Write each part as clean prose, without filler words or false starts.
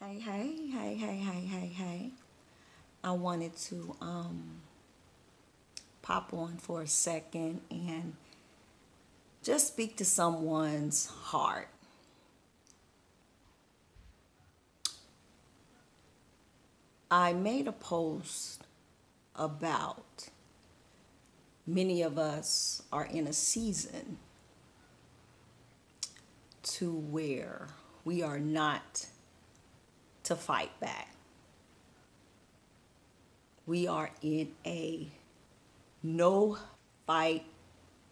Hey. I wanted to pop on for a second and just speak to someone's heart. I made a post about many of us are in a season to where we are not to fight back. We are in a no fight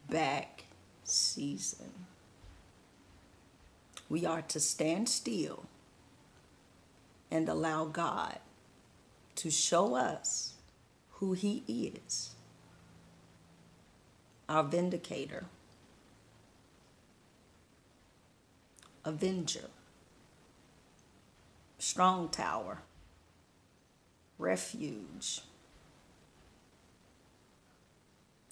back season. We are to stand still and allow God to show us who He is, our vindicator, avenger, strong tower, refuge.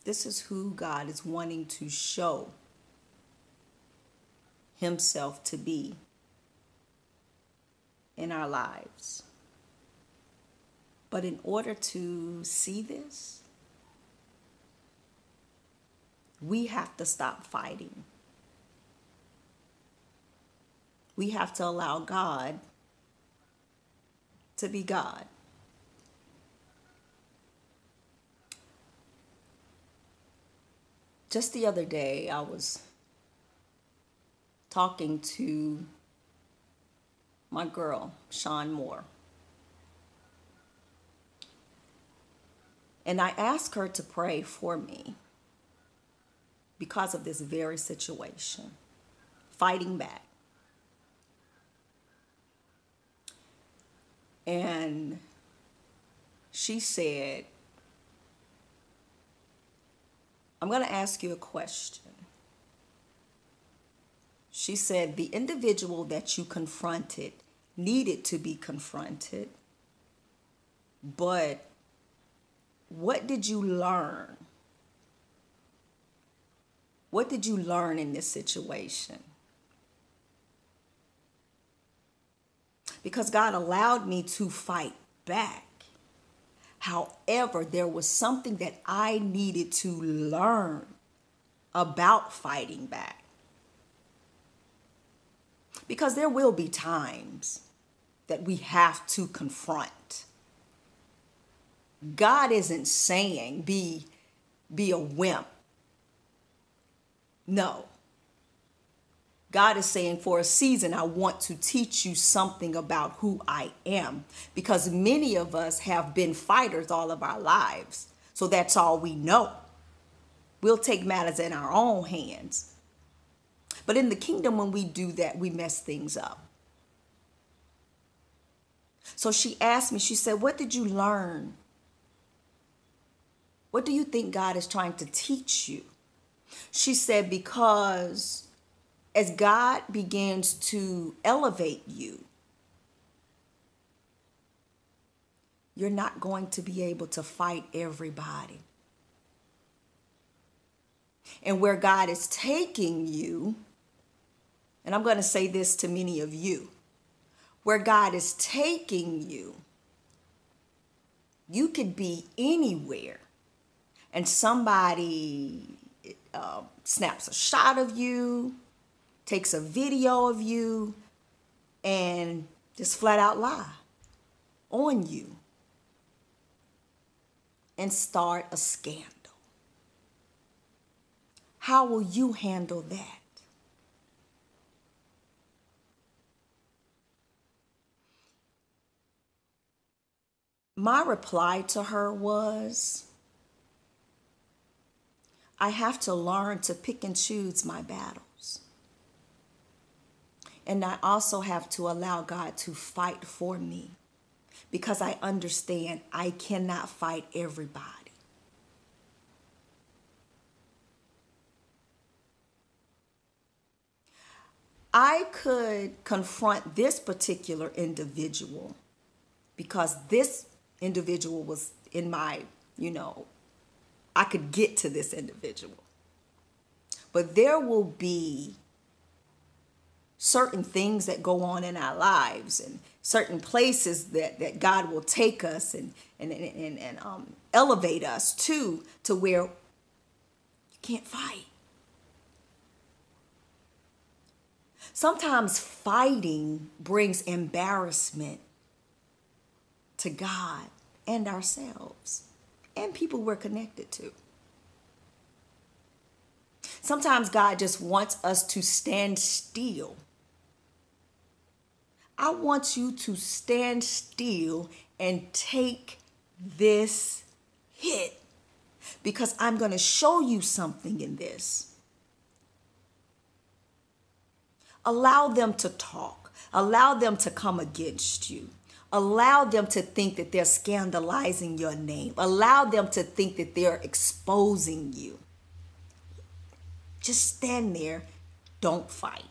This is who God is wanting to show Himself to be in our lives. But in order to see this, we have to stop fighting. We have to allow God to be God. Just the other day, I was talking to my girl, Sean Moore. And I asked her to pray for me because of this very situation, fighting back. And she said, I'm going to ask you a question. She said, the individual that you confronted needed to be confronted, but what did you learn? What did you learn in this situation? Because God allowed me to fight back. However, there was something that I needed to learn about fighting back. Because there will be times that we have to confront. God isn't saying be a wimp. No. God is saying for a season, I want to teach you something about who I am. Because many of us have been fighters all of our lives. So that's all we know. We'll take matters in our own hands. But in the kingdom, when we do that, we mess things up. So she asked me, she said, what did you learn? What do you think God is trying to teach you? She said, because as God begins to elevate you, you're not going to be able to fight everybody. And where God is taking you, and I'm going to say this to many of you, where God is taking you, you could be anywhere and somebody snaps a shot of you, takes a video of you, and just flat out lie on you and start a scandal. How will you handle that? My reply to her was, I have to learn to pick and choose my battles. And I also have to allow God to fight for me because I understand I cannot fight everybody. I could confront this particular individual because this individual was in my, I could get to this individual. But there will be certain things that go on in our lives and certain places that God will take us and elevate us to where you can't fight. Sometimes fighting brings embarrassment to God and ourselves and people we're connected to. Sometimes God just wants us to stand still. I want you to stand still and take this hit because I'm going to show you something in this. Allow them to talk. Allow them to come against you. Allow them to think that they're scandalizing your name. Allow them to think that they're exposing you. Just stand there. Don't fight.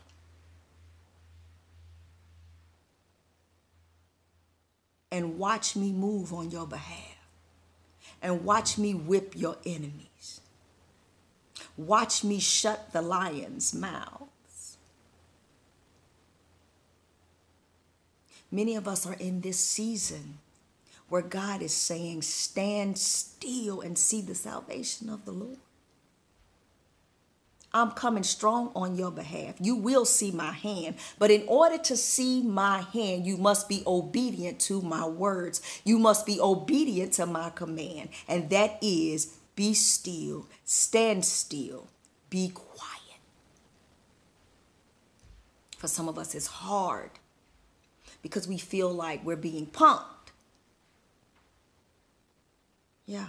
And watch me move on your behalf. And watch me whip your enemies. Watch me shut the lions' mouths. Many of us are in this season where God is saying, stand still and see the salvation of the Lord. I'm coming strong on your behalf. You will see my hand. But in order to see my hand, you must be obedient to my words. You must be obedient to my command. And that is, be still, stand still, be quiet. For some of us, it's hard because we feel like we're being punked. Yeah.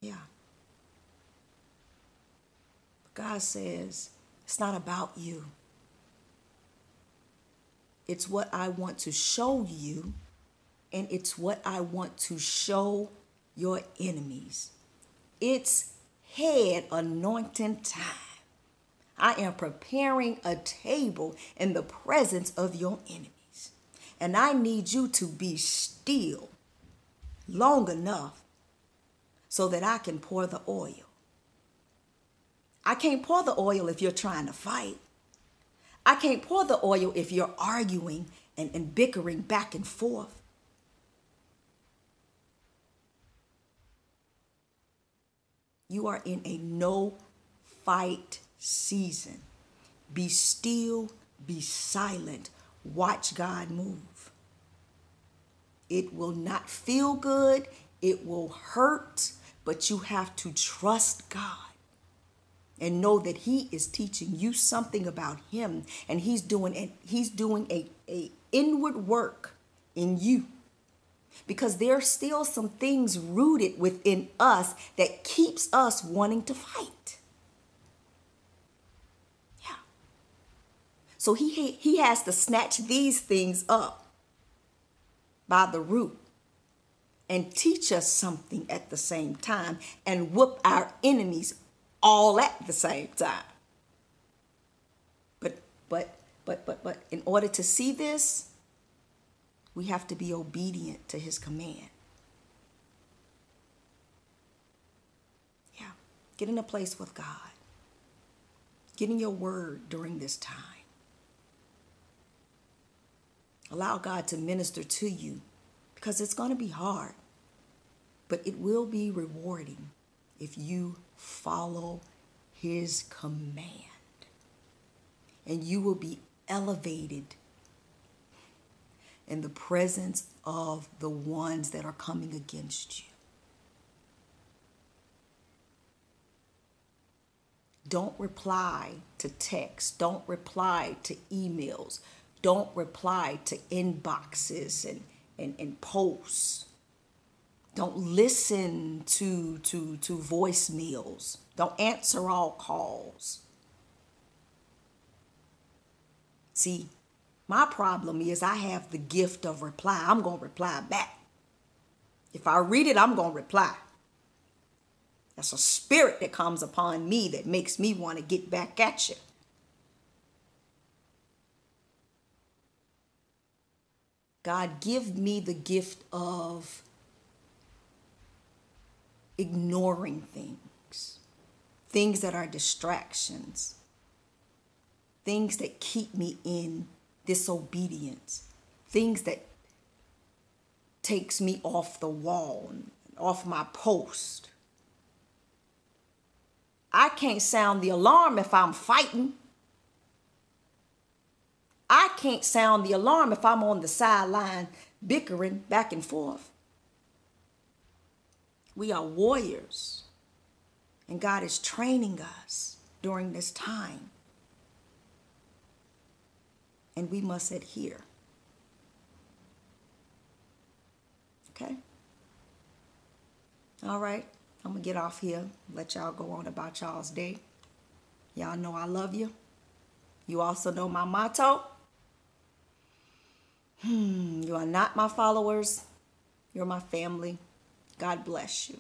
Yeah. God says, it's not about you. It's what I want to show you, and it's what I want to show your enemies. It's head anointing time. I am preparing a table in the presence of your enemies. And I need you to be still long enough so that I can pour the oil. I can't pour the oil if you're trying to fight. I can't pour the oil if you're arguing and bickering back and forth. You are in a no fight season. Be still, be silent, watch God move. It will not feel good, it will hurt, but you have to trust God and know that he is teaching you something about him, and he's doing a inward work in you, because there's still some things rooted within us that keeps us wanting to fight. Yeah. So he has to snatch these things up by the root and teach us something at the same time and whoop our enemies all at the same time. But in order to see this, we have to be obedient to his command. Yeah. Get in a place with God. Get in your word during this time. Allow God to minister to you, because it's going to be hard, but it will be rewarding if you follow his command. And you will be elevated in the presence of the ones that are coming against you. Don't reply to texts. Don't reply to emails. Don't reply to inboxes and posts. Don't listen to voicemails. Don't answer all calls. See, my problem is I have the gift of reply. I'm going to reply back. If I read it, I'm going to reply. That's a spirit that comes upon me that makes me want to get back at you. God, give me the gift of ignoring things that are distractions, things that keep me in disobedience, things that takes me off the wall, off my post. I can't sound the alarm if I'm fighting. I can't sound the alarm if I'm on the sideline bickering back and forth. We are warriors, and God is training us during this time, and we must adhere. Okay? All right. I'm going to get off here, let y'all go on about y'all's day. Y'all know I love you. You also know my motto. You are not my followers. You're my family. God bless you.